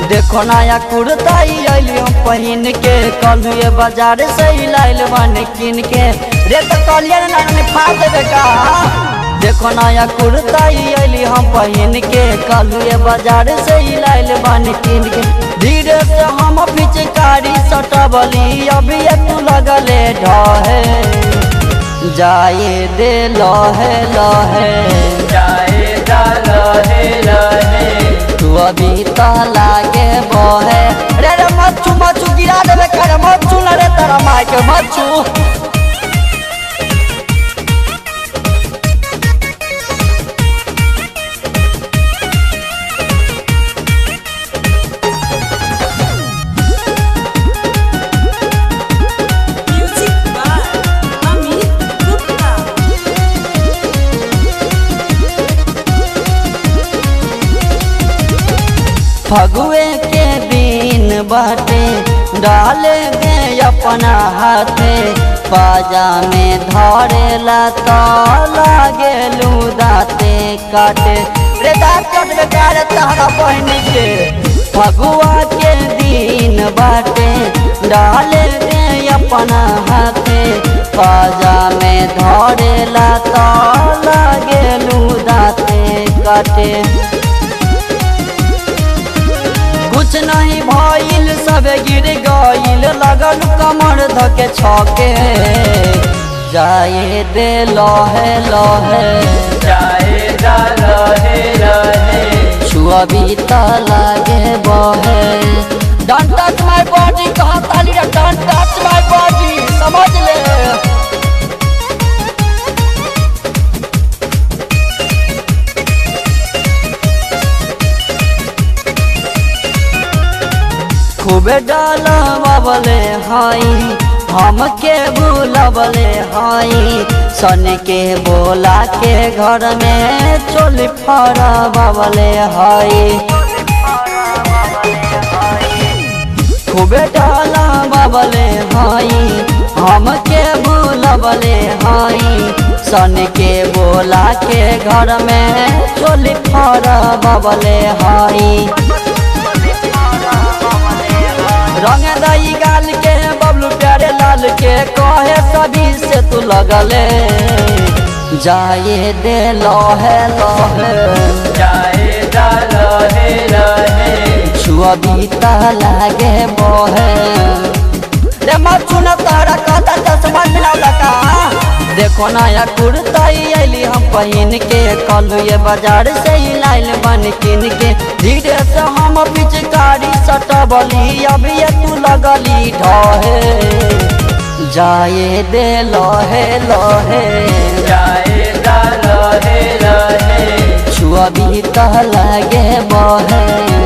देखो नया कुर्ता अलियो पहिन के, कलुए बाजार से लाइल बन किन के। रे तो कलिया ने फाड़ देवे का। देखो नया कुर्ता अली हम पहिन के, कलुए बाजार से लाइल बन किन के। धीरे से हम पिचकारी सटबली, अभी तू लगले ढहे। जाए दे लहे लहे, जाए दा लहे लहे, तू अभी तो लागे बहे। रे रे मच्छू मच्छू गिरा देवे करे, मच्छू न रे तेरा माय के मच्छू। फगुए के दिन बाटे डाले दे अपना हाथे, पाजा में धरेला तो लागे दाते काटे। रे दाँत कट बेकार तहरा बहन के। फगुआ के दिन बाटे डाले दे अपना हाथे, पाजा में धरेला तो लागे दाते काटे। कुछ नहीं भइल सब गिर गइल, लगल कमर धके छके। जाए दे लहे लहे, जाए दा लहे लहे, छुआ भी तो लागे बहे। डोंट टच माय बॉडी कहा ताली रे, डोंट टच माय बॉडी, समझ ले। खूबे डालबले हाई, हमके बुलबले हाई। सन के बोला के घर में चोल फरबले हाई। खूबे डालबले हाई, हमके बुलबले हाई। सन के बोला के घर में चोल फरबले हाई। रंग दई गाल के बबलू प्यारे लाल के, कहे सभी से तू लगले। जाए दे लहे लहे, जाए दा लहे लहे, छुआ भी तो लागे बहे। रे मच्छू न तारा कहता चश्मा मिलावला का। देखो नया कुर्ता अली हम पहिन के, कलुए बाजार से लाइल बन किन के। धीरे से हम पिचकारी सटबली, अभी तू लगली ढहे। जाए दे लहे लहे, जाए दा लहे लहे, छुआ भी तो लागे बहे।